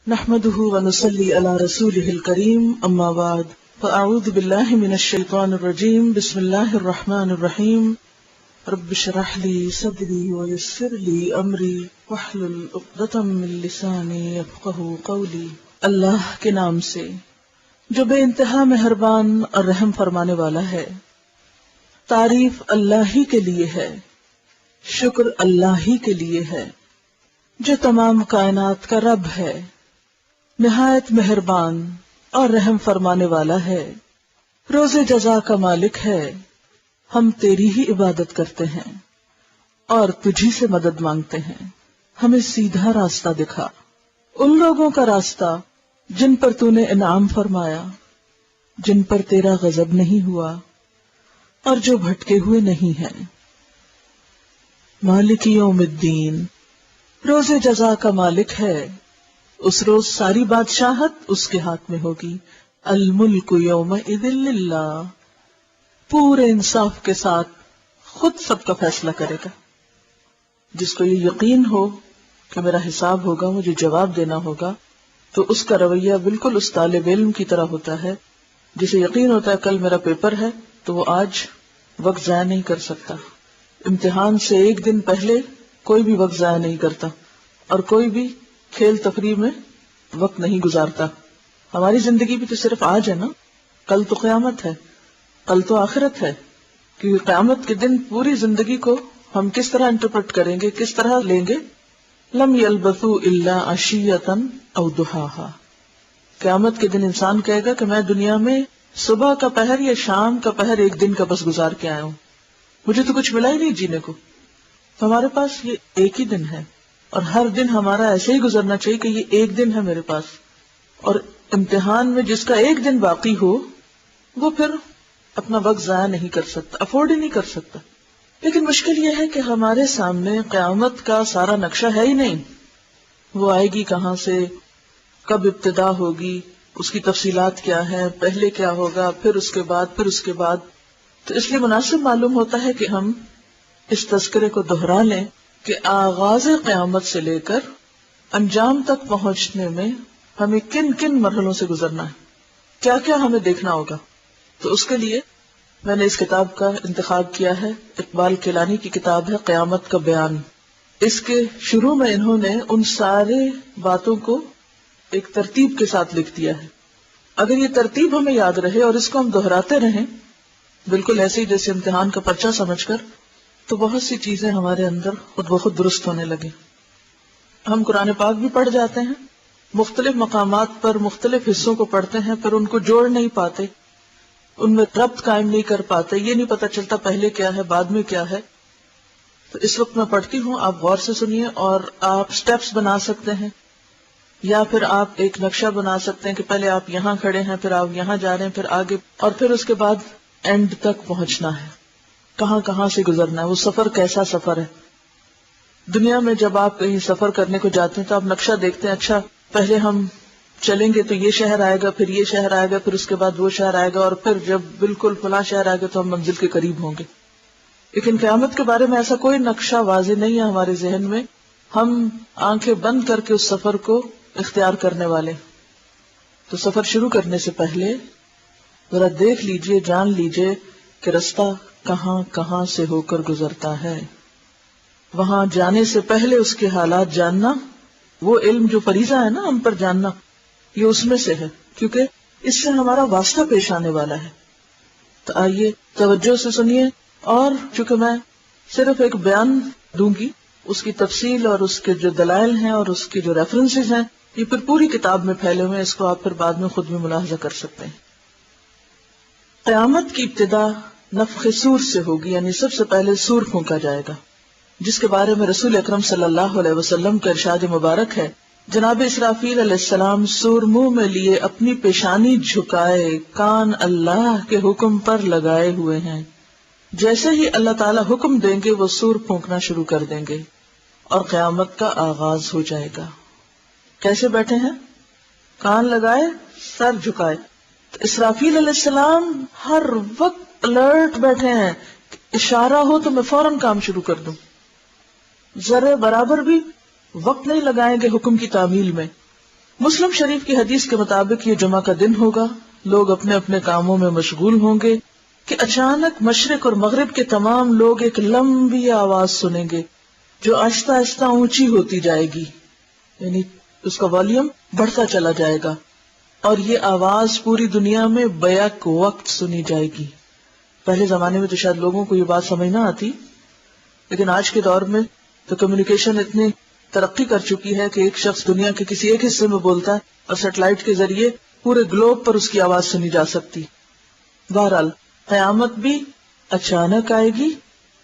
نحمده ونصلي على رسوله الكريم اما بعد فاعوذ بالله من الشيطان الرجيم بسم الله الرحمن الرحيم رب اشرح لي صدري ويسر لي امري واحلل عقدة من لساني يفقهوا قولي۔ اللہ کے نام سے جو بے انتہا مہربان اور رحم فرمانے والا ہے۔ تعریف اللہ ہی کے لیے ہے، شکر اللہ ہی کے لیے ہے جو تمام کائنات کا رب ہے، نہایت مہربان اور رحم فرمانے والا ہے، روز جزا کا مالک ہے۔ ہم تیری ہی عبادت کرتے ہیں اور تجھی سے مدد مانگتے ہیں۔ ہمیں سیدھا راستہ دکھا، ان لوگوں کا راستہ جن پر تو نے انعام فرمایا، جن پر تیرا غضب نہیں ہوا اور جو بھٹکے ہوئے نہیں ہیں۔ مالک یوم الدین، روز جزا کا مالک ہے، اس روز ساری بادشاہت اس کے ہاتھ میں ہوگی۔ الملک یومئذ للہ، پورے انصاف کے ساتھ خود سب کا فیصلہ کرے گا۔ جس کو یہ یقین ہو کہ میرا حساب ہوگا، مجھے جواب دینا ہوگا، تو اس کا رویہ بالکل اس طالب علم کی طرح ہوتا ہے جسے یقین ہوتا ہے کل میرا پیپر ہے تو وہ آج وقت ضائع نہیں کر سکتا۔ امتحان سے ایک دن پہلے کوئی بھی وقت ضائع نہیں کرتا اور کوئی بھی کھیل تفریح میں وقت نہیں گزارتا۔ ہماری زندگی بھی تو صرف آج ہے نا، کل تو قیامت ہے، کل تو آخرت ہے۔ کیونکہ قیامت کے دن پوری زندگی کو ہم کس طرح انٹرپریٹ کریں گے، کس طرح لیں گے؟ لم یلبثوا الا عشیۃ او ضحاھا، قیامت کے دن انسان کہے گا کہ میں دنیا میں صبح کا پہر یا شام کا پہر ایک دن کا بس گزار کے آیا ہوں، مجھے تو کچھ ملا ہی نہیں جینے کو۔ تو ہمارے پاس یہ ایک ہی دن ہے اور ہر دن ہمارا ایسے ہی گزرنا چاہیے کہ یہ ایک دن ہے میرے پاس۔ اور امتحان میں جس کا ایک دن باقی ہو وہ پھر اپنا وقت ضائع نہیں کر سکتا، افورڈ ہی نہیں کر سکتا۔ لیکن مشکل یہ ہے کہ ہمارے سامنے قیامت کا سارا نقشہ ہے ہی نہیں، وہ آئے گی کہاں سے، کب ابتدا ہوگی، اس کی تفصیلات کیا ہیں، پہلے کیا ہوگا، پھر اس کے بعد۔ تو اس لیے مناسب معلوم ہوتا ہے کہ ہم اس تذکرے کو دہرا لیں کہ آغاز قیامت سے لے کر انجام تک پہنچنے میں ہمیں کن کن مرحلوں سے گزرنا ہے، کیا کیا ہمیں دیکھنا ہوگا۔ تو اس کے لیے میں نے اس کتاب کا انتخاب کیا ہے، اقبال کیلانی کی کتاب ہے قیامت کا بیان۔ اس کے شروع میں انہوں نے ان سارے باتوں کو ایک ترتیب کے ساتھ لکھ دیا ہے۔ اگر یہ ترتیب ہمیں یاد رہے اور اس کو ہم دہراتے رہیں بالکل ایسے ہی جیسے امتحان کا پرچہ سمجھ کر، تو بہت سی چیزیں ہمارے اندر خود بخود درست ہونے لگے۔ ہم قرآن پاک بھی پڑھ جاتے ہیں، مختلف مقامات پر مختلف حصوں کو پڑھتے ہیں، پھر ان کو جوڑ نہیں پاتے، ان میں ربط قائم نہیں کر پاتے، یہ نہیں پتہ چلتا پہلے کیا ہے بعد میں کیا ہے۔ تو اس وقت میں پڑھتی ہوں، آپ غور سے سنیے اور آپ سٹیپس بنا سکتے ہیں یا پھر آپ ایک نقشہ بنا سکتے ہیں کہ پہلے آپ یہاں کھڑے ہیں، پھر آپ یہاں جا رہے ہیں، پھر آگے، اور پھر اس کے بعد اینڈ تک پہنچنا ہے، کہاں کہاں سے گزرنا ہے، وہ سفر کیسا سفر ہے۔ دنیا میں جب آپ کہیں سفر کرنے کو جاتے ہیں تو آپ نقشہ دیکھتے ہیں، اچھا پہلے ہم چلیں گے تو یہ شہر آئے گا، پھر یہ شہر آئے گا، پھر اس کے بعد وہ شہر آئے گا، اور پھر جب بالکل فلاں شہر آئے گا تو ہم منزل کے قریب ہوں گے۔ لیکن قیامت کے بارے میں ایسا کوئی نقشہ واضح نہیں ہے ہمارے ذہن میں، ہم آنکھیں بند کر کے اس سفر کو اختیار کرنے والے۔ تو سفر شروع کرنے سے پہلے ذرا دیکھ لیجئے، جان لیجئے کہ رستہ کہاں کہاں سے ہو کر گزرتا ہے۔ وہاں جانے سے پہلے اس کے حالات جاننا، وہ علم جو فریضہ ہے نا ہم پر جاننا، یہ اس میں سے ہے، کیونکہ اس سے ہمارا واسطہ پیش آنے والا ہے۔ تو آئیے توجہ سے سنیے، اور چونکہ میں صرف ایک بیان دوں گی، اس کی تفصیل اور اس کے جو دلائل ہیں اور اس کے جو ریفرنسز ہیں یہ پھر پوری کتاب میں پھیلے ہوئے ہیں، اس کو آپ پھر بعد میں خود بھی ملاحظہ کر سکتے ہیں۔ قیامت کی ابتدا نفخ صور سے ہوگی، یعنی سب سے پہلے صور پھونکا جائے گا، جس کے بارے میں رسول اکرم صلی اللہ علیہ وسلم کا ارشاد مبارک ہے، جناب اسرافیل علیہ السلام صور منہ میں لیے اپنی پیشانی جھکائے، کان اللہ کے حکم پر لگائے ہوئے ہیں۔ جیسے ہی اللہ تعالیٰ حکم دیں گے وہ صور پھونکنا شروع کر دیں گے اور قیامت کا آغاز ہو جائے گا۔ کیسے بیٹھے ہیں؟ کان لگائے، سر جھکائے۔ تو اسرافیل علیہ السلام ہر وقت الرٹ بیٹھے ہیں، اشارہ ہو تو میں فوراً کام شروع کر دوں، ذرے برابر بھی وقت نہیں لگائیں گے حکم کی تعمیل میں۔ مسلم شریف کی حدیث کے مطابق یہ جمعہ کا دن ہوگا، لوگ اپنے اپنے کاموں میں مشغول ہوں گے کہ اچانک مشرق اور مغرب کے تمام لوگ ایک لمبی آواز سنیں گے جو آہستہ آہستہ اونچی ہوتی جائے گی، یعنی اس کا والیوم بڑھتا چلا جائے گا، اور یہ آواز پوری دنیا میں بیک وقت سنی جائے گی۔ پہلے زمانے میں تو شاید لوگوں کو یہ بات سمجھ نہ آتی، لیکن آج کے دور میں تو کمیونیکیشن اتنی ترقی کر چکی ہے کہ ایک شخص دنیا کے کسی ایک حصے میں بولتا ہے اور سیٹلائٹ کے ذریعے پورے گلوب پر اس کی آواز سنی جا سکتی۔ بہرحال قیامت بھی اچانک آئے گی،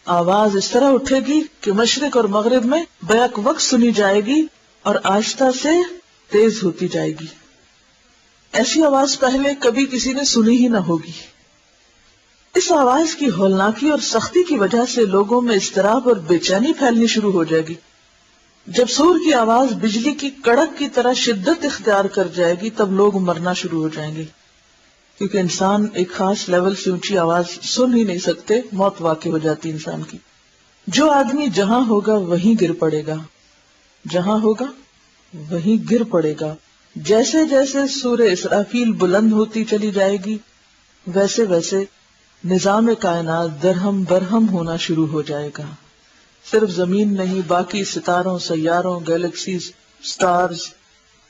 آواز اس طرح اٹھے گی کہ مشرق اور مغرب میں بیک وقت سنی جائے گی اور آہستہ سے تیز ہوتی جائے گی۔ ایسی آواز پہلے کبھی کسی نے سنی ہی نہ ہوگی۔ اس آواز کی ہولناکی اور سختی کی وجہ سے لوگوں میں اضطراب اور بے چینی پھیلنی شروع ہو جائے گی۔ جب سور کی آواز بجلی کی کڑک کی طرح شدت اختیار کر جائے گی تب لوگ مرنا شروع ہو جائیں گے، کیونکہ انسان ایک خاص لیول سے اونچی آواز سن ہی نہیں سکتے، موت واقع ہو جاتی انسان کی۔ جو آدمی جہاں ہوگا وہیں گر پڑے گا، جہاں ہوگا وہیں گر پڑے گا۔ جیسے جیسے سورہ اسرافیل بلند ہوتی چلی جائے گی ویسے ویسے نظام کائنات درہم برہم ہونا شروع ہو جائے گا۔ صرف زمین نہیں، باقی ستاروں، سیاروں، گیلیکسیز، سٹارز،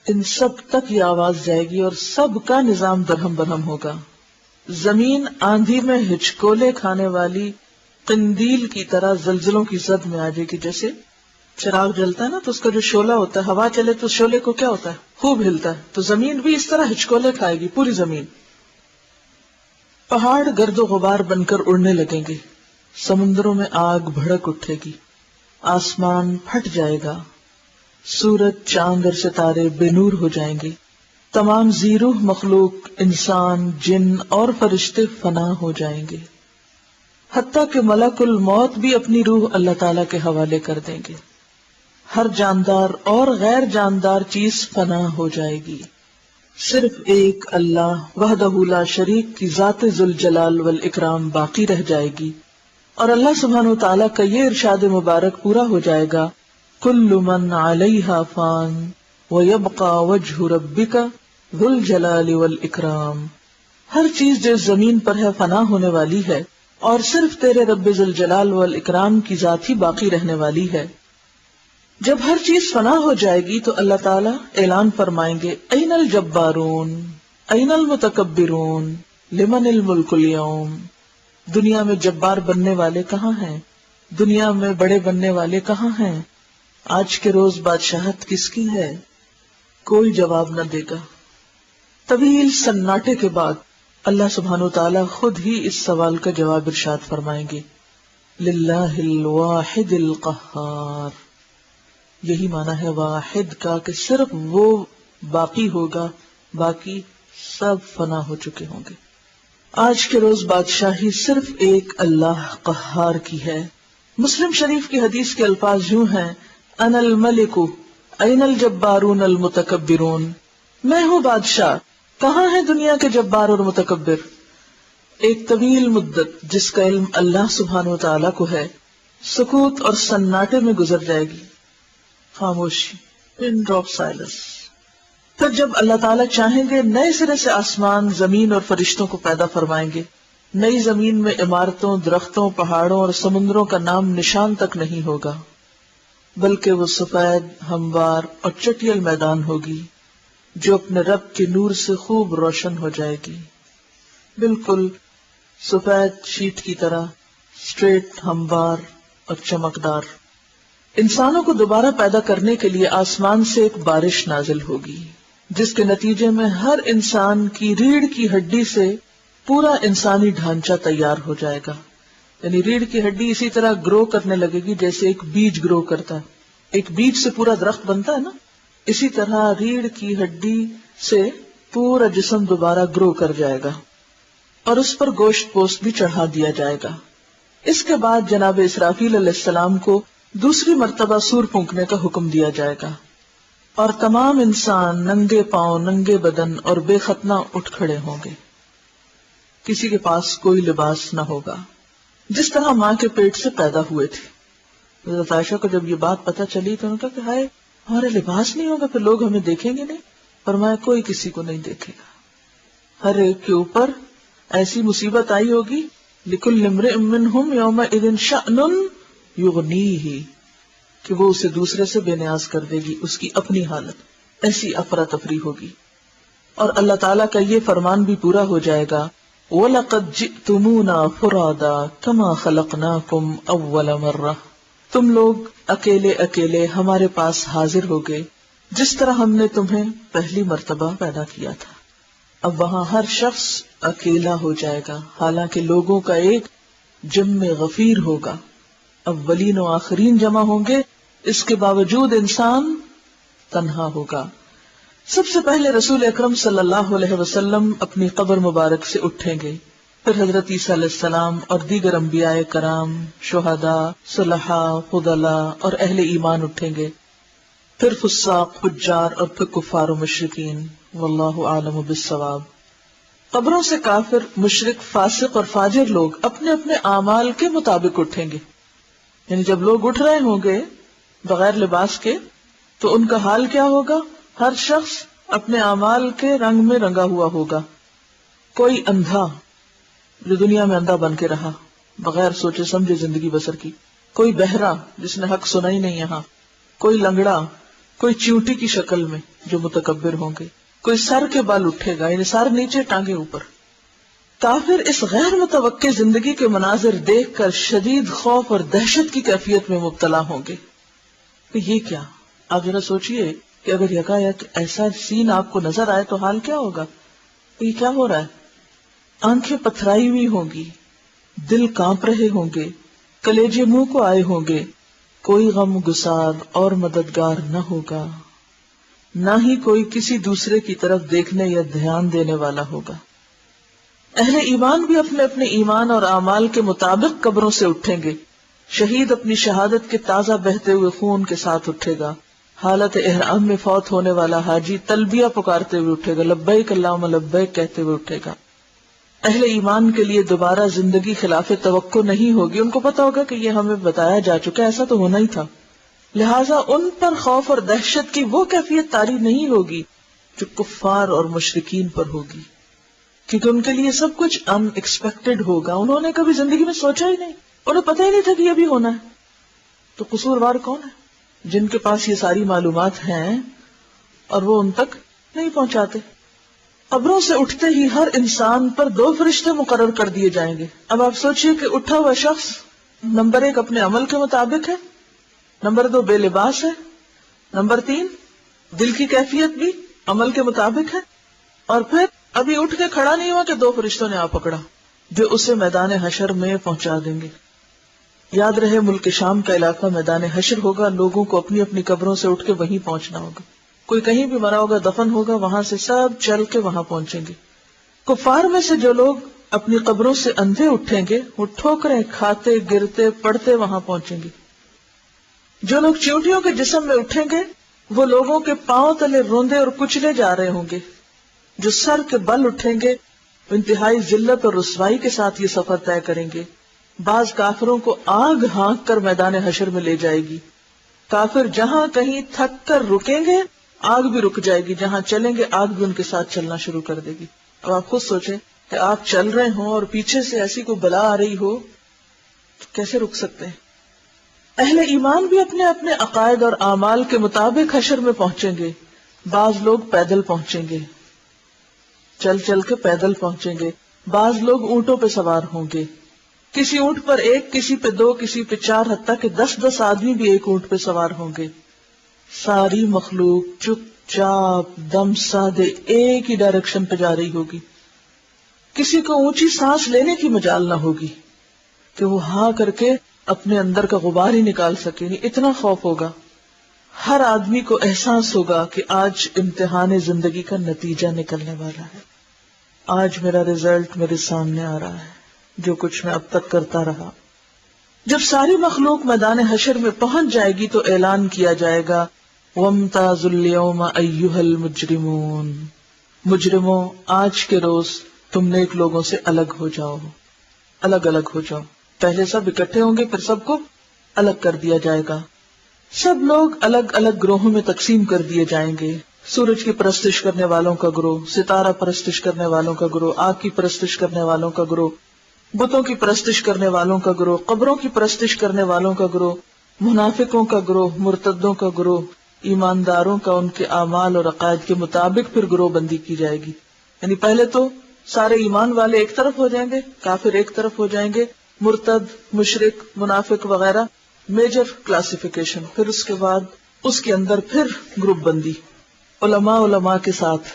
ان سب تک یہ آواز جائے گی اور سب کا نظام درہم برہم ہوگا۔ زمین آندھی میں ہچکولے کھانے والی قندیل کی طرح زلزلوں کی زد میں آ جائے گی۔ جیسے چراغ جلتا ہے نا تو اس کا جو شعلہ ہوتا ہے، ہوا چلے تو شعلے کو کیا ہوتا ہے، خوب ہلتا ہے، تو زمین بھی اس طرح ہچکولے کھائے گی، پوری زمین۔ پہاڑ گرد و غبار بن کر اڑنے لگیں گے، سمندروں میں آگ بھڑک اٹھے گی، آسمان پھٹ جائے گا، سورج، چاند اور ستارے بے نور ہو جائیں گے، تمام زیروح مخلوق، انسان، جن اور فرشتے فنا ہو جائیں گے، حتیٰ کہ ملک الموت بھی اپنی روح اللہ تعالیٰ کے حوالے کر دیں گے۔ ہر جاندار اور غیر جاندار چیز فنا ہو جائے گی، صرف ایک اللہ وحدہ لا شریک کی ذات ذوالجلال والاکرام باقی رہ جائے گی، اور اللہ سبحانہ وتعالیٰ کا یہ ارشاد مبارک پورا ہو جائے گا، کل من علیہا فان ویبقى وجہ ربک ذو الجلال والاکرام۔ ہر چیز جو اس زمین پر ہے فنا ہونے والی ہے اور صرف تیرے رب ذوالجلال والاکرام کی ذات ہی باقی رہنے والی ہے۔ جب ہر چیز فنا ہو جائے گی تو اللہ تعالیٰ اعلان فرمائیں گے، این الجبارون این المتکبرون لمن الملک اليوم۔ دنیا میں جبار بننے والے کہاں ہیں؟ دنیا میں بڑے بننے والے کہاں ہیں؟ آج کے روز بادشاہت کس کی ہے؟ کوئی جواب نہ دے گا۔ طویل سناٹے کے بعد اللہ سبحانہ وتعالیٰ خود ہی اس سوال کا جواب ارشاد فرمائیں گے، للہ الواحد القہار۔ یہی معنی ہے واحد کا کہ صرف وہ باقی ہوگا، باقی سب فنا ہو چکے ہوں گے۔ آج کے روز بادشاہی صرف ایک اللہ قہار کی ہے۔ مسلم شریف کی حدیث کے الفاظ یوں ہیں، انا الملک این الجبارون المتکبرون۔ میں ہوں بادشاہ، کہاں ہے دنیا کے جبار اور متکبر؟ ایک طویل مدت جس کا علم اللہ سبحانہ وتعالیٰ کو ہے سکوت اور سناٹے میں گزر جائے گی، خاموشی، پن ڈراپ سائلنس۔ پھر جب اللہ تعالیٰ چاہیں گے نئے سرے سے آسمان، زمین اور فرشتوں کو پیدا فرمائیں گے۔ نئی زمین میں عمارتوں، درختوں، پہاڑوں اور سمندروں کا نام نشان تک نہیں ہوگا، بلکہ وہ سفید، ہموار اور چٹیل میدان ہوگی جو اپنے رب کے نور سے خوب روشن ہو جائے گی، بالکل سفید شیٹ کی طرح، اسٹریٹ، ہموار اور چمکدار۔ انسانوں کو دوبارہ پیدا کرنے کے لیے آسمان سے ایک بارش نازل ہوگی، جس کے نتیجے میں ہر انسان کی ریڑھ کی ہڈی سے پورا انسانی ڈھانچہ تیار ہو جائے گا۔ یعنی ریڑھ کی ہڈی اسی طرح گرو کرنے لگے گی جیسے ایک بیج گرو کرتا ہے، ایک بیج سے پورا درخت بنتا ہے نا، اسی طرح ریڑھ کی ہڈی سے پورا جسم دوبارہ گرو کر جائے گا اور اس پر گوشت پوست بھی چڑھا دیا جائے گا۔ اس کے بعد جناب اسرافیل علیہ السلام کو دوسری مرتبہ سور پھونکنے کا حکم دیا جائے گا اور تمام انسان ننگے پاؤں، ننگے بدن اور بے ختنہ اٹھ کھڑے ہوں گے۔ کسی کے پاس کوئی لباس نہ ہوگا، جس طرح ماں کے پیٹ سے پیدا ہوئے تھے۔ حضرت عائشہ کو جب یہ بات پتہ چلی تو انہوں نے کہا کہ ہائے، ہمارا لباس نہیں ہوگا، پھر لوگ ہمیں دیکھیں گے نہیں، فرمایا کوئی کسی کو نہیں دیکھے گا، ہر ایک کے اوپر ایسی مصیبت آئی ہوگی لِكُلِّ امْرِئٍ مِّنْهُمْ يَوْمَئِذٍ شَأْنٌ يُغْنِيهِ کہ وہ اسے دوسرے سے بے نیاز کر دے گی، اس کی اپنی حالت ایسی افراتفری ہوگی۔ اور اللہ تعالیٰ کا یہ فرمان بھی پورا ہو جائے گا وَلَقَدْ جِئْتُمُونَا فُرَادًا كَمَا خَلَقْنَاكُمْ أَوَّلَ مَرَّةٍ تم لوگ اکیلے اکیلے ہمارے پاس حاضر ہو گئے جس طرح ہم نے تمہیں پہلی مرتبہ پیدا کیا تھا۔ اب وہاں ہر شخص اکیلا ہو جائے گا، حالانکہ لوگوں کا ایک جمع غفیر ہوگا، اولین و آخرین جمع ہوں گے، اس کے باوجود انسان تنہا ہوگا۔ سب سے پہلے رسول اکرم صلی اللہ علیہ وسلم اپنی قبر مبارک سے اٹھیں گے، پھر حضرت عیسیٰ علیہ السلام اور دیگر انبیاء کرام، شہداء، صلحاء، فضلاء اور اہل ایمان اٹھیں گے، پھر فساق، فجار اور پھر کفار و مشرکین، واللہ اعلم بالصواب۔ قبروں سے کافر، مشرک، فاسق اور فاجر لوگ اپنے اپنے اعمال کے مطابق اٹھیں گے، یعنی جب لوگ اٹھ رہے ہوں گے بغیر لباس کے تو ان کا حال کیا ہوگا؟ ہر شخص اپنے اعمال کے رنگ میں رنگا ہوا ہوگا۔ کوئی اندھا جو دنیا میں اندھا بن کے رہا بغیر سوچے سمجھے زندگی بسر کی، کوئی بہرا جس نے حق سنا ہی نہیں یہاں، کوئی لنگڑا، کوئی چیونٹی کی شکل میں جو متکبر ہوں گے، کوئی سر کے بال اٹھے گا، یعنی سر نیچے ٹانگیں اوپر۔ کافر اس غیر متوقع زندگی کے مناظر دیکھ کر شدید خوف اور دہشت کی کیفیت میں مبتلا ہوں گے کہ یہ کیا؟ آپ ذرا سوچئے کہ اگر یکایک ایسا سین آپ کو نظر آئے تو حال کیا ہوگا؟ یہ کیا ہو رہا ہے؟ آنکھیں پتھرائی ہوئی ہوں گی، دل کانپ رہے ہوں گے، کلیجے منہ کو آئے ہوں گے، کوئی غم گسار اور مددگار نہ ہوگا، نہ ہی کوئی کسی دوسرے کی طرف دیکھنے یا دھیان دینے والا ہوگا۔ اہل ایمان بھی اپنے اپنے ایمان اور اعمال کے مطابق قبروں سے اٹھیں گے۔ شہید اپنی شہادت کے تازہ بہتے ہوئے خون کے ساتھ اٹھے گا۔ حالت احرام میں فوت ہونے والا حاجی تلبیہ پکارتے ہوئے اٹھے گا، لبیک اللہم لبیک کہتے ہوئے اٹھے گا۔ اہل ایمان کے لیے دوبارہ زندگی خلاف توقع نہیں ہوگی، ان کو پتا ہوگا کہ یہ ہمیں بتایا جا چکا، ایسا تو ہونا ہی تھا، لہٰذا ان پر خوف اور دہشت کی وہ کیفیت طاری نہیں ہوگی جو کفار اور مشرکین پر ہوگی، کیونکہ ان کے لیے سب کچھ ان ایکسپیکٹڈ ہوگا، انہوں نے کبھی زندگی میں سوچا ہی نہیں، انہیں پتہ ہی نہیں تھا کہ یہ بھی ہونا ہے۔ تو قصوروار کون ہے؟ جن کے پاس یہ ساری معلومات ہیں اور وہ ان تک نہیں پہنچاتے۔ قبروں سے اٹھتے ہی ہر انسان پر 2 فرشتے مقرر کر دیے جائیں گے۔ اب آپ سوچئے کہ اٹھا ہوا شخص نمبر 1 اپنے عمل کے مطابق ہے، نمبر 2 بے لباس ہے، نمبر 3 دل کی کیفیت بھی عمل کے مطابق ہے، اور پھر ابھی اٹھ کے کھڑا نہیں ہوا کہ 2 فرشتوں نے آ پکڑا جو اسے میدان حشر میں پہنچا دیں گے۔ یاد رہے ملک شام کا علاقہ میدان حشر ہوگا، لوگوں کو اپنی اپنی قبروں سے اٹھ کے وہیں پہنچنا ہوگا، کوئی کہیں بھی مرا ہوگا دفن ہوگا، وہاں سے سب چل کے وہاں پہنچیں گے۔ کفار میں سے جو لوگ اپنی قبروں سے اندھے اٹھیں گے وہ ٹھوکریں کھاتے گرتے پڑتے وہاں پہنچیں گے۔ جو لوگ چیونٹیوں کے جسم میں اٹھیں گے وہ لوگوں کے پاؤں تلے روندے اور کچلے جا رہے ہوں گے۔ جو سر کے بل اٹھیں گے وہ انتہائی ذلت اور رسوائی کے ساتھ یہ سفر طے کریں گے۔ بعض کافروں کو آگ ہانک کر میدان حشر میں لے جائے گی، کافر جہاں کہیں تھک کر رکیں گے آگ بھی رک جائے گی، جہاں چلیں گے آگ بھی ان کے ساتھ چلنا شروع کر دے گی۔ اب آپ خود سوچیں کہ آپ چل رہے ہوں اور پیچھے سے ایسی کوئی بلا آ رہی ہو تو کیسے رک سکتے ہیں؟ اہل ایمان بھی اپنے اپنے عقائد اور اعمال کے مطابق حشر میں پہنچیں گے۔ بعض لوگ پیدل پہنچیں گے، چل چل کے پیدل پہنچیں گے، بعض لوگ اونٹوں پہ سوار ہوں گے، کسی اونٹ پر 1، کسی پہ 2، کسی پہ 4، حتیٰ کہ 10 آدمی بھی ایک اونٹ پہ سوار ہوں گے۔ ساری مخلوق چپ چاپ دم سادے ایک ہی ڈائریکشن پہ جا رہی ہوگی، کسی کو اونچی سانس لینے کی مجال نہ ہوگی کہ وہ ہاں کر کے اپنے اندر کا غبار ہی نکال سکے، نہیں اتنا خوف ہوگا۔ ہر آدمی کو احساس ہوگا کہ آج امتحان زندگی کا نتیجہ نکلنے والا ہے، آج میرا رزلٹ میرے سامنے آ رہا ہے، جو کچھ میں اب تک کرتا رہا۔ جب ساری مخلوق میدان حشر میں پہنچ جائے گی تو اعلان کیا جائے گا وَامْتَازُوا الْيَوْمَ أَيُّهَا الْمُجْرِمُونَ، مجرموں آج کے روز تم نیک لوگوں سے الگ ہو جاؤ، الگ الگ ہو جاؤ۔ پہلے سب اکٹھے ہوں گے، پھر سب کو الگ کر دیا جائے گا، سب لوگ الگ الگ گروہوں میں تقسیم کر دیے جائیں گے، سورج کی پرستش کرنے والوں کا گروہ، ستارہ پرستش کرنے والوں کا گروہ، آگ کی پرستش کرنے والوں کا گروہ، بتوں کی پرستش کرنے والوں کا گروہ، قبروں کی پرستش کرنے والوں کا گروہ، منافقوں کا گروہ، مرتدوں کا گروہ، ایمانداروں کا ان کے اعمال اور عقائد کے مطابق پھر گروہ بندی کی جائے گی. یعنی پہلے تو سارے ایمان والے ایک طرف ہو جائیں گے، کافر ایک طرف ہو جائیں گے، مرتد، مشرک، منافق وغیرہ میجر کلاسیفیکیشن. پھر اس کے بعد اس کے اندر پھر گروپ بندی، علماء کے ساتھ،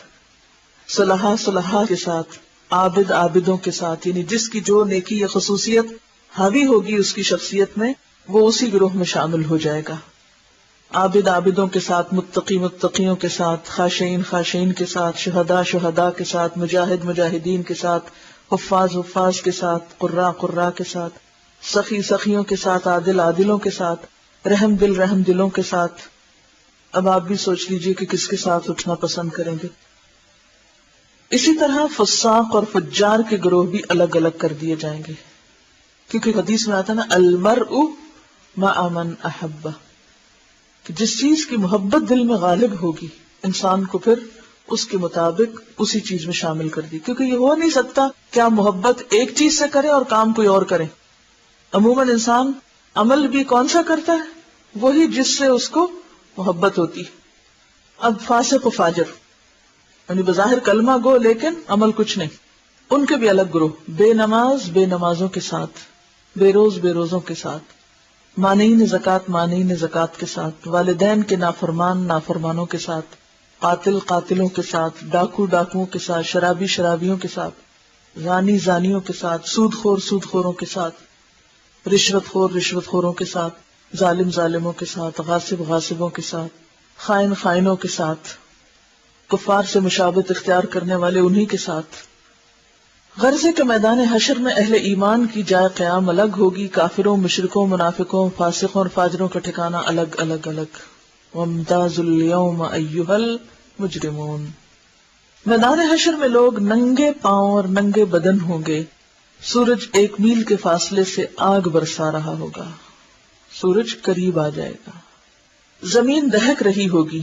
صلحاء کے ساتھ، عابدوں کے ساتھ. یعنی جس کی جو نیکی یا خصوصیت حاوی ہوگی اس کی شخصیت میں وہ اسی گروہ میں شامل ہو جائے گا. عابدوں کے ساتھ، متقیوں کے ساتھ، خاشعین کے ساتھ، شہداء کے ساتھ، مجاہدین کے ساتھ، حفاظ کے ساتھ، قراء کے ساتھ، سخیوں کے ساتھ، عادلوں کے ساتھ، رحم دلوں کے ساتھ. اب آپ بھی سوچ لیجئے کہ کس کے ساتھ اٹھنا پسند کریں گے. اسی طرح فساق اور فجار کے گروہ بھی الگ الگ کر دیے جائیں گے، کیونکہ حدیث میں آتا نا المرء مع من احب، کہ جس چیز کی محبت دل میں غالب ہوگی انسان کو پھر اس کے مطابق اسی چیز میں شامل کر دی. کیونکہ یہ ہو نہیں سکتا کہ آپ محبت ایک چیز سے کریں اور کام کوئی اور کریں. عموماً انسان عمل بھی کون سا کرتا ہے؟ وہی جس سے اس کو محبت ہوتی. اب فاسق و فاجر یعنی بظاہر کلمہ گو لیکن عمل کچھ نہیں، ان کے بھی الگ گروہ، بے نمازوں کے ساتھ، بے روزوں کے ساتھ، مانعین زکوٰۃ کے ساتھ، والدین کے نافرمانوں کے ساتھ، قاتلوں کے ساتھ، ڈاکوؤں کے ساتھ، شرابیوں کے ساتھ، زانیوں کے ساتھ، سودخوروں کے ساتھ، رشوت خوروں کے ساتھ، ظالموں کے ساتھ، غاصبوں کے ساتھ، خائنوں کے ساتھ، کفار سے مشابہت اختیار کرنے والے انہی کے ساتھ. غرضے کے میدان حشر میں اہل ایمان کی جائے قیام الگ ہوگی، کافروں، مشرکوں، منافقوں، فاسقوں اور فاجروں کا ٹھکانہ الگ. وامتازوا اليوم ایھا المجرمون. میدان حشر میں لوگ ننگے پاؤں اور ننگے بدن ہوں گے. سورج 1 میل کے فاصلے سے آگ برسا رہا ہوگا، سورج قریب آ جائے گا. زمین دہک رہی ہوگی،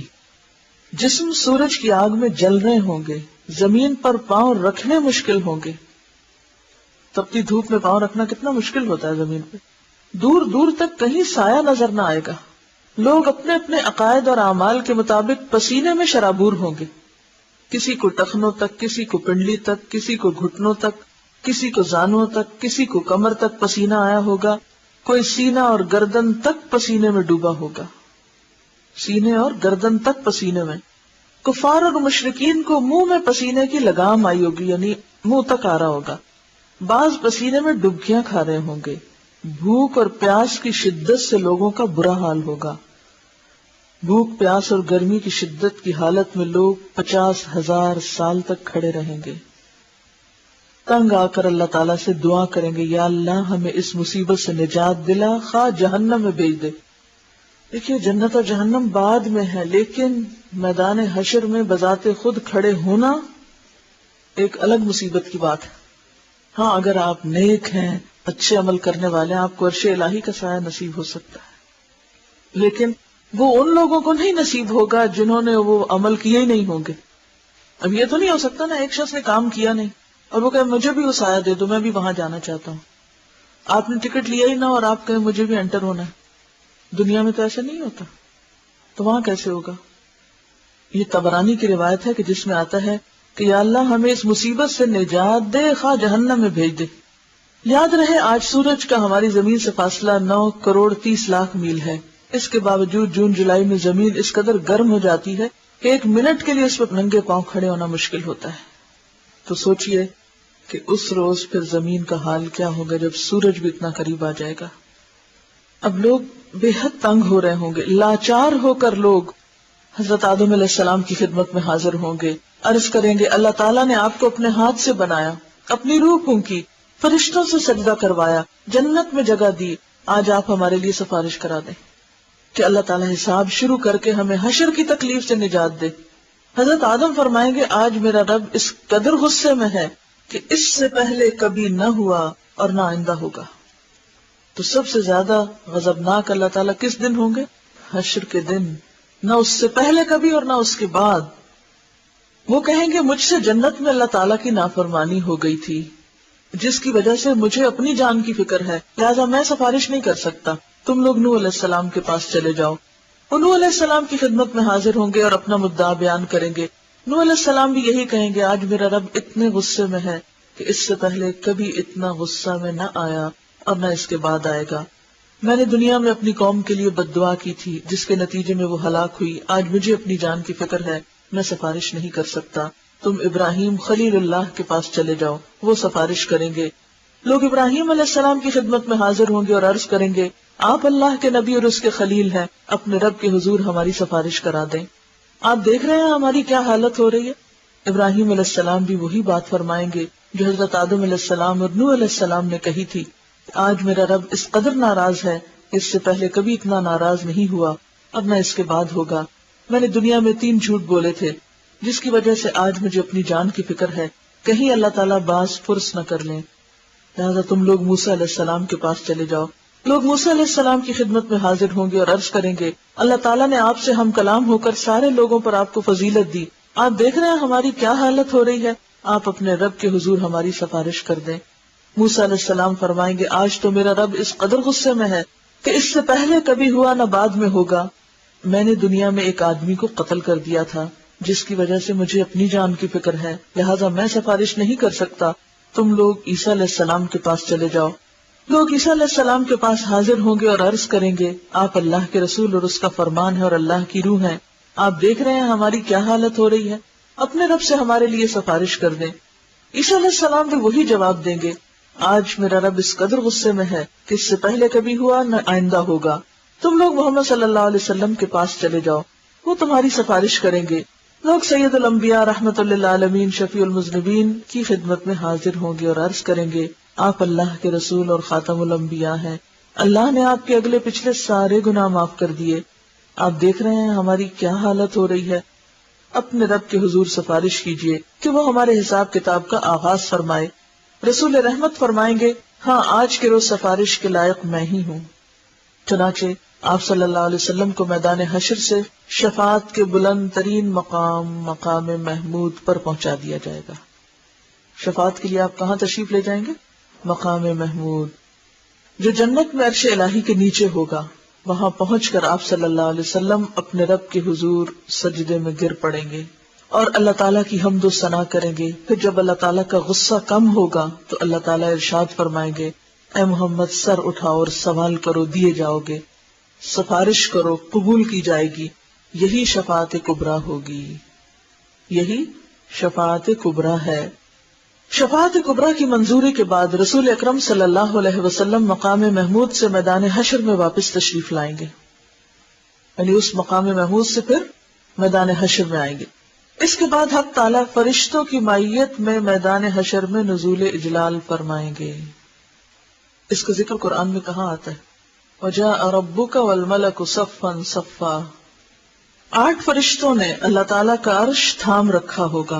جسم سورج کی آگ میں جل رہے ہوں گے، زمین پر پاؤں رکھنے مشکل ہوں گے. تپتی دھوپ میں پاؤں رکھنا کتنا مشکل ہوتا ہے زمین پہ. دور تک کہیں سایہ نظر نہ آئے گا. لوگ اپنے اپنے عقائد اور اعمال کے مطابق پسینے میں شرابور ہوں گے. کسی کو ٹخنوں تک، کسی کو پنڈلی تک، کسی کو گھٹنوں تک، کسی کو زانوں تک، کسی کو کمر تک پسینہ آیا ہوگا. کوئی سینہ اور گردن تک پسینے میں ڈوبا ہوگا، سینے اور گردن تک پسینے میں. کفار اور مشرکین کو منہ میں پسینے کی لگام آئی ہوگی، یعنی منہ تک آ رہا ہوگا. بعض پسینے میں ڈبکیاں کھا رہے ہوں گے. بھوک اور پیاس کی شدت سے لوگوں کا برا حال ہوگا. بھوک، پیاس اور گرمی کی شدت کی حالت میں لوگ 50,000 سال تک کھڑے رہیں گے. تنگ آ کر اللہ تعالیٰ سے دعا کریں گے، یا اللہ ہمیں اس مصیبت سے نجات دلا، خواہ جہنم میں بھیج دے. دیکھیے جنت اور جہنم بعد میں ہے، لیکن میدان حشر میں بذات خود کھڑے ہونا ایک الگ مصیبت کی بات ہے. ہاں اگر آپ نیک ہیں، اچھے عمل کرنے والے ہیں، آپ کو عرش الہی کا سایہ نصیب ہو سکتا ہے، لیکن وہ ان لوگوں کو نہیں نصیب ہوگا جنہوں نے وہ عمل کیے ہی نہیں ہوں گے. اب یہ تو نہیں ہو سکتا نا ایک شخص نے کام کیا نہیں اور وہ کہے مجھے بھی وہ سایہ دے دو، میں بھی وہاں جانا چاہتا ہوں. آپ نے ٹکٹ لیا ہی نہ اور آپ کہیں مجھے بھی انٹر ہونا ہے. دنیا میں تو ایسا نہیں ہوتا، تو وہاں کیسے ہوگا؟ یہ طبرانی کی روایت ہے کہ جس میں آتا ہے کہ یا اللہ ہمیں اس مصیبت سے نجات دے، خواہ جہنم میں بھیج دے. یاد رہے آج سورج کا ہماری زمین سے فاصلہ 9,30,00,000 میل ہے. اس کے باوجود جون جولائی میں زمین اس قدر گرم ہو جاتی ہے کہ 1 منٹ کے لیے اس پر ننگے پاؤں کھڑے ہونا مشکل ہوتا ہے. تو سوچئے کہ اس روز پھر زمین کا حال کیا ہوگا جب سورج بھی اتنا قریب آ جائے گا. اب لوگ بے حد تنگ ہو رہے ہوں گے، لاچار ہو کر لوگ حضرت آدم علیہ السلام کی خدمت میں حاضر ہوں گے. عرض کریں گے اللہ تعالیٰ نے آپ کو اپنے ہاتھ سے بنایا، اپنی روح پھونکی، فرشتوں سے سجدہ کروایا، جنت میں جگہ دی، آج آپ ہمارے لیے سفارش کرا دیں کہ اللہ تعالیٰ حساب شروع کر کے ہمیں حشر کی تکلیف سے نجات دے. حضرت آدم فرمائیں گے آج میرا رب اس قدر غصے میں ہے کہ اس سے پہلے کبھی نہ ہوا اور نہ آئندہ ہوگا. تو سب سے زیادہ غضبناک اللہ تعالیٰ کس دن ہوں گے؟ حشر کے دن. نہ اس سے پہلے کبھی اور نہ اس کے بعد. وہ کہیں گے مجھ سے جنت میں اللہ تعالیٰ کی نافرمانی ہو گئی تھی، جس کی وجہ سے مجھے اپنی جان کی فکر ہے، لہٰذا میں سفارش نہیں کر سکتا، تم لوگ نوح علیہ السلام کے پاس چلے جاؤ۔ وہ نوح علیہ السلام کی خدمت میں حاضر ہوں گے اور اپنا مدعا بیان کریں گے۔ نوح علیہ السلام بھی یہی کہیں گے، آج میرا رب اتنے غصے میں ہے کہ اس سے پہلے کبھی اتنا غصہ میں نہ آیا اور نہ اس کے بعد آئے گا۔ میں نے دنیا میں اپنی قوم کے لیے بد دعا کی تھی جس کے نتیجے میں وہ ہلاک ہوئی، آج مجھے اپنی جان کی فکر ہے، میں سفارش نہیں کر سکتا، تم ابراہیم خلیل اللہ کے پاس چلے جاؤ، وہ سفارش کریں گے۔ لوگ ابراہیم علیہ السلام کی خدمت میں حاضر ہوں گے اور عرض کریں گے، آپ اللہ کے نبی اور اس کے خلیل ہیں، اپنے رب کے حضور ہماری سفارش کرا دیں۔ آپ دیکھ رہے ہیں ہماری کیا حالت ہو رہی ہے۔ ابراہیم علیہ السلام بھی وہی بات فرمائیں گے جو حضرت آدم علیہ السلام اور نوح علیہ السلام نے کہی تھی، آج میرا رب اس قدر ناراض ہے، اس سے پہلے کبھی اتنا ناراض نہیں ہوا اور نہ اس کے بعد ہوگا۔ میں نے دنیا میں 3 جھوٹ بولے تھے جس کی وجہ سے آج مجھے اپنی جان کی فکر ہے، کہیں اللہ تعالیٰ باز فرس نہ کر لیں، لہذا تم لوگ موسیٰ علیہ السلام کے پاس چلے جاؤ۔ لوگ موسیٰ علیہ السلام کی خدمت میں حاضر ہوں گے اور عرض کریں گے، اللہ تعالیٰ نے آپ سے ہم کلام ہو کر سارے لوگوں پر آپ کو فضیلت دی، آپ دیکھ رہے ہیں ہماری کیا حالت ہو رہی ہے، آپ اپنے رب کے حضور ہماری سفارش کر دیں۔ موسیٰ علیہ السلام فرمائیں گے، آج تو میرا رب اس قدر غصے میں ہے کہ اس سے پہلے کبھی ہوا نہ بعد میں ہوگا۔ میں نے دنیا میں ایک آدمی کو قتل کر دیا تھا جس کی وجہ سے مجھے اپنی جان کی فکر ہے، لہذا میں سفارش نہیں کر سکتا، تم لوگ عیسیٰ علیہ السلام کے پاس چلے جاؤ۔ لوگ عیسیٰ علیہ السلام کے پاس حاضر ہوں گے اور عرض کریں گے، آپ اللہ کے رسول اور اس کا فرمان ہے اور اللہ کی روح ہیں، آپ دیکھ رہے ہیں ہماری کیا حالت ہو رہی ہے، اپنے رب سے ہمارے لیے سفارش کر دیں۔ عیسیٰ علیہ السلام بھی وہی جواب دیں گے، آج میرا رب اس قدر غصے میں ہے کہ اس سے پہلے کبھی ہوا نہ آئندہ ہوگا، تم لوگ محمد صلی اللہ علیہ وسلم کے پاس چلے جاؤ، وہ تمہاری سفارش کریں گے۔ لوگ سید الانبیاء رحمت للعالمین شفیع المذنبین کی خدمت میں حاضر ہوں گے اور عرض کریں گے، آپ اللہ کے رسول اور خاتم الانبیاء ہیں، اللہ نے آپ کے اگلے پچھلے سارے گناہ معاف کر دیے، آپ دیکھ رہے ہیں ہماری کیا حالت ہو رہی ہے، اپنے رب کے حضور سفارش کیجئے کہ وہ ہمارے حساب کتاب کا آغاز فرمائے۔ رسول رحمت فرمائیں گے، ہاں آج کے روز سفارش کے لائق میں ہی ہوں۔ چنانچہ آپ صلی اللہ علیہ وسلم کو میدان حشر سے شفاعت کے بلند ترین مقام محمود پر پہنچا دیا جائے گا۔ شفاعت کے لیے آپ کہاں تشریف لے جائیں گے؟ مقام محمود، جو جنت میں عرش الہی کے نیچے ہوگا۔ وہاں پہنچ کر آپ صلی اللہ علیہ وسلم اپنے رب کے حضور سجدے میں گر پڑیں گے اور اللہ تعالیٰ کی حمد و ثنا کریں گے۔ پھر جب اللہ تعالیٰ کا غصہ کم ہوگا تو اللہ تعالیٰ ارشاد فرمائیں گے، اے محمد سر اٹھاؤ اور سوال کرو، دیے جاؤ گے، سفارش کرو، قبول کی جائے گی۔ یہی شفاعت کبریٰ ہوگی، یہی شفاعت کبریٰ ہے۔ شفاعت کبریٰ کی منظوری کے بعد رسول اکرم صلی اللہ علیہ وسلم مقام محمود سے میدان حشر میں واپس تشریف لائیں گے، یعنی اس مقام محمود سے پھر میدان حشر میں آئیں گے۔ اس کے بعد حق تعالیٰ فرشتوں کی معیت میں میدان حشر میں نزول اجلال فرمائیں گے۔ اس کا ذکر قرآن میں کہاں آتا ہے؟ وَجَاءَ رَبُّكَ وَالْمَلَكُ صَفًّا صَفًّا۔ 8 فرشتوں نے اللہ تعالیٰ کا عرش تھام رکھا ہوگا،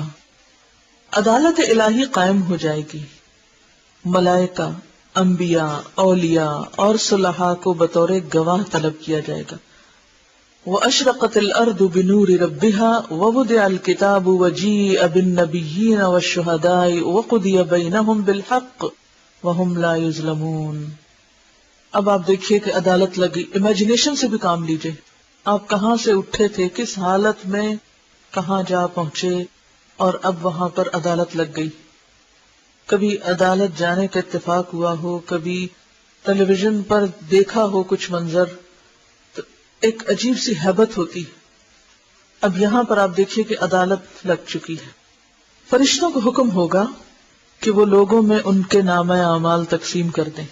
عدالت الہی قائم ہو جائے گی، ملائکہ، انبیاء، اولیاء اور صلحاء کو بطور گواہ طلب کیا جائے گا۔ وَأَشْرَقَتِ الْأَرْضُ بِنُورِ رَبِّهَا وَوُضِعَ الْكِتَابُ وَجِيءَ بِالنَّبِيِّينَ وَالشُّهَدَاءِ وَقُضِيَ بَيْنَهُمْ بِالْحَقِّ وَهُمْ لَا يُظْلَمُونَ۔ اب آپ دیکھیے کہ عدالت لگی، امیجنیشن سے بھی کام لیجئے، آپ کہاں سے اٹھے تھے، کس حالت میں کہاں جا پہنچے، اور اب وہاں پر عدالت لگ گئی۔ کبھی عدالت جانے کا اتفاق ہوا ہو، کبھی ٹیلی ویژن پر دیکھا ہو کچھ منظر، تو ایک عجیب سی ہیبت ہوتی۔ اب یہاں پر آپ دیکھیے کہ عدالت لگ چکی ہے، فرشتوں کو حکم ہوگا کہ وہ لوگوں میں ان کے نامہ اعمال تقسیم کر دیں۔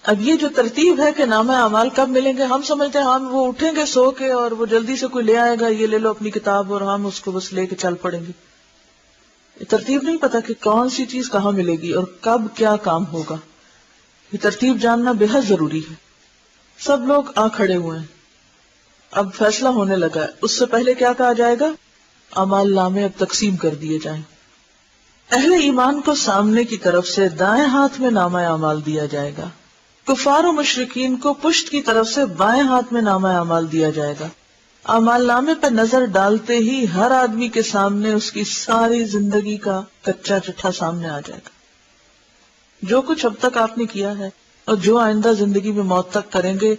اب یہ جو ترتیب ہے کہ نامہ اعمال کب ملیں گے، ہم سمجھتے ہیں ہم وہ اٹھیں گے سو کے اور وہ جلدی سے کوئی لے آئے گا، یہ لے لو اپنی کتاب اور ہم اس کو بس لے کے چل پڑیں گے۔ ترتیب نہیں پتا کہ کون سی چیز کہاں ملے گی اور کب کیا کام ہوگا، یہ ترتیب جاننا بے حد ضروری ہے۔ سب لوگ آ کھڑے ہوئے ہیں، اب فیصلہ ہونے لگا ہے۔ اس سے پہلے کیا کہا جائے گا؟ اعمال نامے اب تقسیم کر دیے جائیں۔ اہل ایمان کو سامنے کی طرف سے دائیں ہاتھ میں نامہ اعمال دیا جائے گا، کفار و مشرکین کو پشت کی طرف سے بائیں ہاتھ میں نامہ اعمال دیا جائے گا۔ اعمال نامے پہ نظر ڈالتے ہی ہر آدمی کے سامنے اس کی ساری زندگی کا کچا چٹھا سامنے آ جائے گا. جو کچھ اب تک آپ نے کیا ہے اور جو آئندہ زندگی میں موت تک کریں گے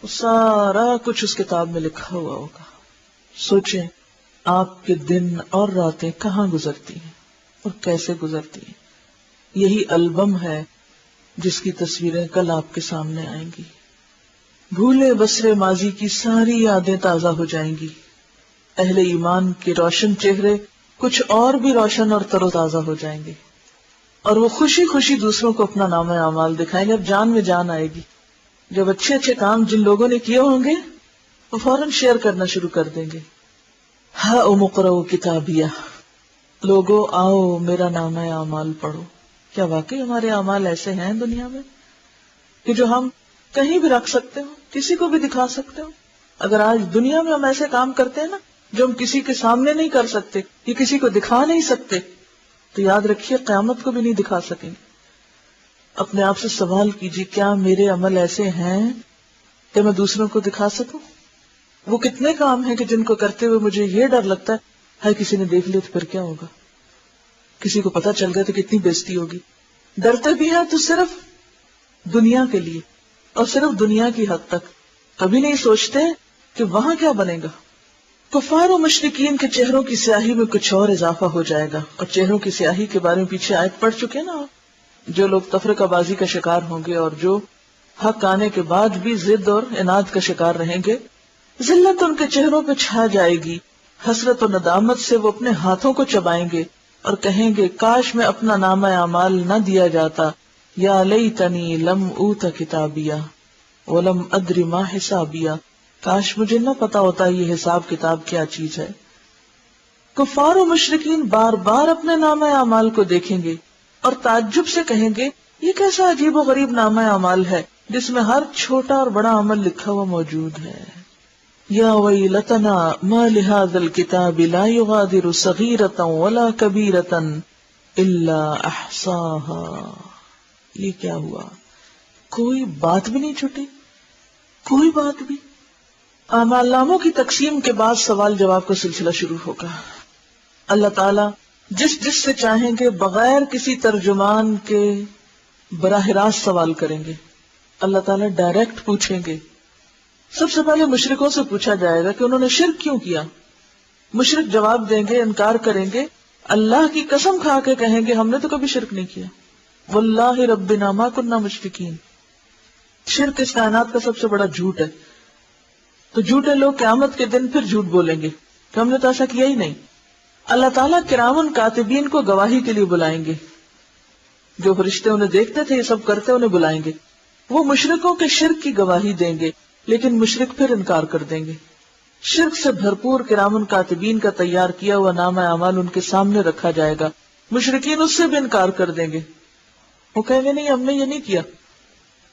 وہ سارا کچھ اس کتاب میں لکھا ہوا ہوگا. سوچیں آپ کے دن اور راتیں کہاں گزرتی ہیں اور کیسے گزرتی ہیں. یہی البم ہے جس کی تصویریں کل آپ کے سامنے آئیں گی. بھولے بسرے ماضی کی ساری یادیں تازہ ہو جائیں گی. اہل ایمان کے روشن چہرے کچھ اور بھی روشن اور تر و تازہ ہو جائیں گے اور وہ خوشی خوشی دوسروں کو اپنا نام اعمال دکھائیں گے. اب جان میں جان آئے گی. جب اچھے اچھے کام جن لوگوں نے کیے ہوں گے وہ فوراً شیئر کرنا شروع کر دیں گے. ہاں اقرؤ کتابیہ، لوگوں آؤ میرا نام اعمال پڑھو. کیا واقعی ہمارے اعمال ایسے ہیں دنیا میں کہ جو ہم کہیں بھی رکھ سکتے ہو، کسی کو بھی دکھا سکتے ہو؟ اگر آج دنیا میں ہم ایسے کام کرتے ہیں نا جو ہم کسی کے سامنے نہیں کر سکتے یا کسی کو دکھا نہیں سکتے، تو یاد رکھیے قیامت کو بھی نہیں دکھا سکیں گے. اپنے آپ سے سوال کیجیے کیا میرے عمل ایسے ہیں کہ میں دوسروں کو دکھا سکوں؟ وہ کتنے کام ہیں کہ جن کو کرتے ہوئے مجھے یہ ڈر لگتا ہے کسی نے دیکھ لیا تو پھر کیا ہوگا، کسی کو پتا چل گیا تو کتنی بےزتی ہوگی. ڈرتے بھی ہیں تو صرف دنیا کے لیے اور صرف دنیا کی حد تک، کبھی نہیں سوچتے کہ وہاں کیا بنے گا. کفار و مشرکین کے چہروں کی سیاہی میں کچھ اور اضافہ ہو جائے گا. اور چہروں کی سیاہی کے بارے میں پیچھے آیت پڑھ چکے نا. جو لوگ تفرقہ بازی کا شکار ہوں گے اور جو حق آنے کے بعد بھی ضد اور عناد کا شکار رہیں گے، ذلت ان کے چہروں پہ چھا جائے گی. حسرت و ندامت سے وہ اپنے ہاتھوں کو چبائیں گے اور کہیں گے کاش میں اپنا نامہ اعمال نہ دیا جاتا. یا لیتنی لم اوت کتابیہ ولم ادر ما حسابیہ، کاش مجھے نہ پتا ہوتا یہ حساب کتاب کیا چیز ہے. کفار و مشرکین بار بار اپنے نامہ اعمال کو دیکھیں گے اور تعجب سے کہیں گے یہ کیسا عجیب و غریب نامہ اعمال ہے جس میں ہر چھوٹا اور بڑا عمل لکھا ہوا موجود ہے. یا ویلتنا ما لہذا الکتاب لا یغادر صغیرۃ ولا کبیرۃ الا احصاها. یہ کیا ہوا؟ کوئی بات بھی نہیں چھٹی، کوئی بات بھی. اعمال ناموں کی تقسیم کے بعد سوال جواب کا سلسلہ شروع ہوگا. اللہ تعالیٰ جس سے چاہیں گے بغیر کسی ترجمان کے براہ راست سوال کریں گے. اللہ تعالیٰ ڈائریکٹ پوچھیں گے. سب سے پہلے مشرکوں سے پوچھا جائے گا کہ انہوں نے شرک کیوں کیا. مشرک جواب دیں گے، انکار کریں گے، اللہ کی قسم کھا کے کہیں گے ہم نے تو کبھی شرک نہیں کیا. واللہ ربنا ما کننا مشرکین. شرک اس کائنات کا سب سے بڑا جھوٹ ہے. تو جھوٹے لوگ قیامت کے دن پھر جھوٹ بولیں گے کہ ہم نے تو ایسا کیا ہی نہیں. اللہ تعالیٰ کرامن کاتبین کو گواہی کے لیے بلائیں گے. جو فرشتے انہیں دیکھتے تھے یہ سب کرتے انہیں بلائیں گے. وہ مشرکوں کے شرک کی گواہی دیں گے لیکن مشرک پھر انکار کر دیں گے. شرک سے بھرپور کرامن کاتبین کا تیار کیا ہوا نامہ اعمال ان کے سامنے رکھا جائے گا. مشرکین اس سے بھی انکار کر دیں گے، وہ کہیں گے نہیں ہم نے یہ نہیں کیا.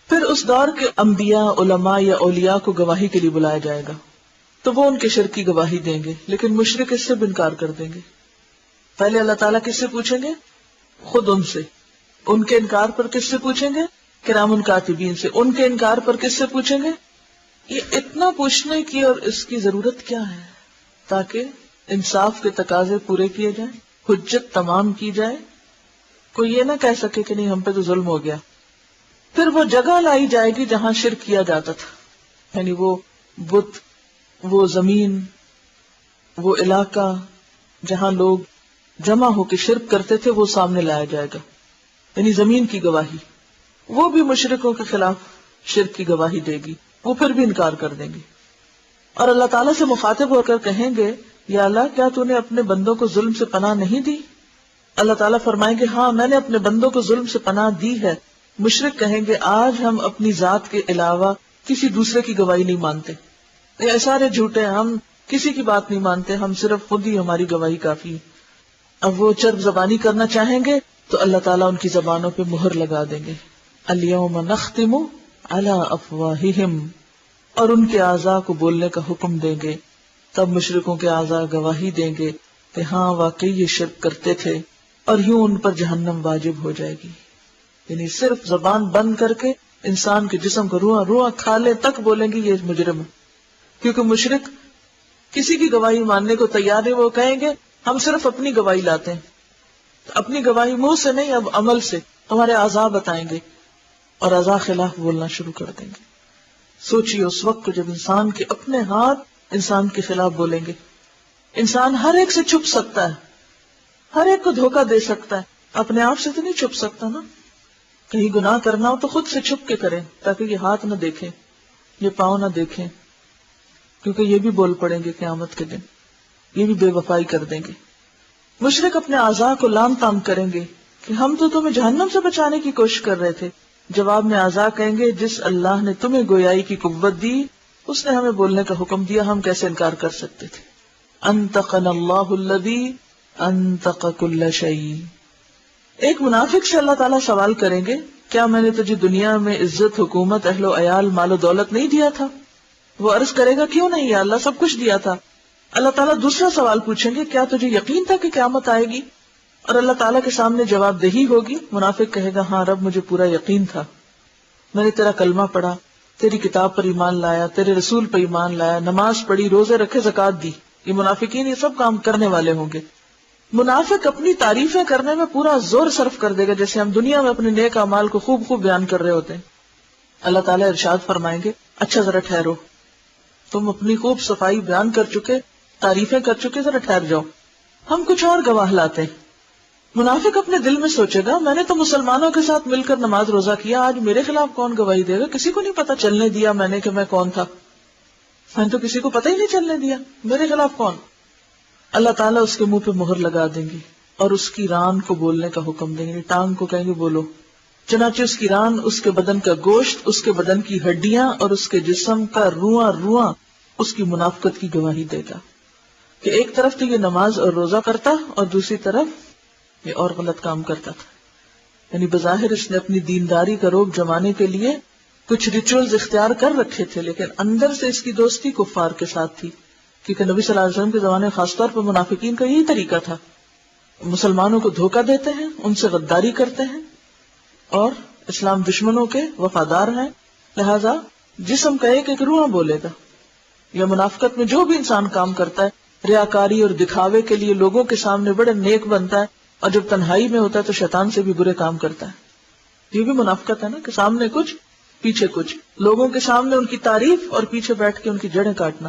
پھر اس دور کے انبیاء، علماء یا اولیاء کو گواہی کے لیے بلایا جائے گا تو وہ ان کے شرک کی گواہی دیں گے لیکن مشرک اس سے بھی انکار کر دیں گے. پہلے اللہ تعالیٰ کس سے پوچھیں گے؟ خود ان سے. ان کے انکار پر کس سے پوچھیں گے؟ کرامن کاتبین سے. ان کے انکار پر کس سے پوچھیں گے؟ یہ اتنا پوچھنے کی اور اس کی ضرورت کیا ہے؟ تاکہ انصاف کے تقاضے پورے کیے جائیں، حجت تمام کی جائے، کوئی یہ نہ کہہ سکے کہ نہیں ہم پہ تو ظلم ہو گیا. پھر وہ جگہ لائی جائے گی جہاں شرک کیا جاتا تھا، یعنی وہ بت، وہ زمین، وہ علاقہ جہاں لوگ جمع ہو کے شرک کرتے تھے وہ سامنے لایا جائے گا. یعنی زمین کی گواہی وہ بھی مشرکوں کے خلاف شرک کی گواہی دے گی، وہ پھر بھی انکار کر دیں گے اور اللہ تعالیٰ سے مخاطب ہو کر کہیں گے یا اللہ کیا تو نے اپنے بندوں کو ظلم سے پناہ نہیں دی؟ اللہ تعالیٰ فرمائیں گے ہاں میں نے اپنے بندوں کو ظلم سے پناہ دی ہے. مشرک کہیں گے آج ہم اپنی ذات کے علاوہ کسی دوسرے کی گواہی نہیں مانتے، یہ سارے جھوٹے، ہم کسی کی بات نہیں مانتے، ہم صرف خود ہی ہماری گواہی کافی ہے. اب وہ چرب زبانی کرنا چاہیں گے تو اللہ تعالیٰ ان کی زبانوں پہ مہر لگا دیں گے. الیوم نختم علی افواہہم، اور ان کے اعضاء کو بولنے کا حکم دیں گے. تب مشرکوں کے اعضاء گواہی دیں گے کہ ہاں واقعی یہ شرک کرتے تھے، اور یوں ان پر جہنم واجب ہو جائے گی. یعنی صرف زبان بند کر کے انسان کے جسم کو روح کھا لے تک بولیں گے یہ مجرم ہے. کیونکہ مشرک کسی کی گواہی ماننے کو تیار ہے، وہ کہیں گے ہم صرف اپنی گواہی لاتے ہیں. اپنی گواہی منہ سے نہیں، اب عمل سے ہمارے اعضاء بتائیں گے اور اعضاء خلاف بولنا شروع کر دیں گے. سوچیے اس وقت کو جب انسان کے اپنے ہاتھ انسان کے خلاف بولیں گے. انسان ہر ایک سے چھپ سکتا ہے، ہر ایک کو دھوکہ دے سکتا ہے، اپنے آپ سے تو نہیں چھپ سکتا نا. کہیں گناہ کرنا ہو تو خود سے چھپ کے کریں تاکہ یہ ہاتھ نہ دیکھیں، یہ پاؤں نہ دیکھیں، کیونکہ یہ بھی بول پڑیں گے قیامت کے دن، یہ بھی بے وفائی کر دیں گے. مشرک اپنے اعضاء کو لام تام کریں گے کہ ہم تو تمہیں جہنم سے بچانے کی کوشش کر رہے تھے. جواب میں اعضاء کہیں گے جس اللہ نے تمہیں گویائی کی قوت دی اس نے ہمیں بولنے کا حکم دیا، ہم کیسے انکار کر سکتے تھے. انطقنا اللہ الذی انطق کل شیء. ایک منافق سے اللہ تعالیٰ سوال کریں گے کیا میں نے تجھے دنیا میں عزت، حکومت، اہل و عیال، مال و دولت نہیں دیا تھا؟ وہ عرض کرے گا کیوں نہیں یا اللہ، سب کچھ دیا تھا. اللہ تعالیٰ دوسرا سوال پوچھیں گے کیا تجھے یقین تھا کہ قیامت آئے گی؟ اور اللہ تعالیٰ کے سامنے جواب دہی ہوگی. منافق کہے گا ہاں رب مجھے پورا یقین تھا، میں نے تیرا کلمہ پڑھا، تیری کتاب پر ایمان لایا، تیرے رسول پر ایمان لایا، نماز پڑھی، روزے رکھے، زکوٰۃ دی. یہ منافقین یہ سب کام کرنے والے ہوں گے. منافق اپنی تعریفیں کرنے میں پورا زور صرف کر دے گا جیسے ہم دنیا میں اپنے نیک اعمال کو خوب خوب بیان کر رہے ہوتے ہیں. اللہ تعالیٰ ارشاد فرمائیں گے اچھا ذرا ٹھہرو، تم اپنی خوب صفائی بیان کر چکے، تعریفیں کر چکے، ذرا ٹھہر جاؤ، ہم کچھ اور گواہ لاتے ہیں. منافق اپنے دل میں سوچے گا میں نے تو مسلمانوں کے ساتھ مل کر نماز روزہ کیا، آج میرے خلاف کون گواہی دے گا؟ کسی کو نہیں پتا چلنے دیا میں نے کہ میں کون تھا، میں تو کسی کو پتہ ہی نہیں چلنے دیا، میرے خلاف کون؟ اللہ تعالیٰ اس کے منہ پہ مہر لگا دیں گے اور اس کی ران کو بولنے کا حکم دیں گے. ٹانگ کو کہیں گے بولو. چنانچہ اس کی ران، اس کے بدن کا گوشت، اس کے بدن کی ہڈیاں اور اس کے جسم کا رواں رواں اس کی منافقت کی گواہی دے گا کہ ایک طرف تو یہ نماز اور روزہ کرتا اور دوسری طرف یہ اور غلط کام کرتا تھا. یعنی بظاہر اس نے اپنی دینداری کا روب جمانے کے لیے کچھ ریچولز اختیار کر رکھے تھے، لیکن اندر سے اس کی دوستی کفار کے ساتھ تھی، کیونکہ نبی صلی اللہ علیہ وسلم کے زمانے میں خاص طور پر منافقین کا یہی طریقہ تھا. مسلمانوں کو دھوکہ دیتے ہیں، ان سے غداری کرتے ہیں اور اسلام دشمنوں کے وفادار ہیں. لہذا جسم کا ایک روح بولے گا. یا منافقت میں جو بھی انسان کام کرتا ہے ریاکاری اور دکھاوے کے لیے لوگوں کے سامنے بڑے نیک بنتا ہے اور جب تنہائی میں ہوتا ہے تو شیطان سے بھی برے کام کرتا ہے. یہ بھی منافقت ہے نا کہ سامنے کچھ پیچھے کچھ، لوگوں کے سامنے ان کی تعریف اور پیچھے بیٹھ کے ان کی جڑیں کاٹنا،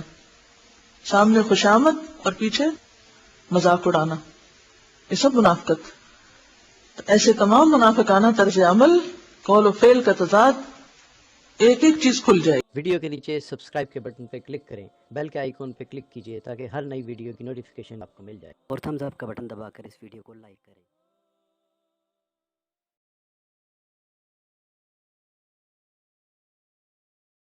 سامنے خوشامد اور پیچھے مذاق اڑانا، یہ سب منافقت. ایسے تمام منافقانہ طرز عمل، قول و فعل کا تضاد، ایک ایک چیز کھل جائے. ویڈیو کے نیچے سبسکرائب کے بٹن پہ کلک کریں، بیل کے آئیکن پہ کلک کیجئے تاکہ ہر نئی ویڈیو کی نوٹیفیکیشن آپ کو مل جائے، اور تھمز اپ کا بٹن دبا کر اس ویڈیو کو لائک کریں.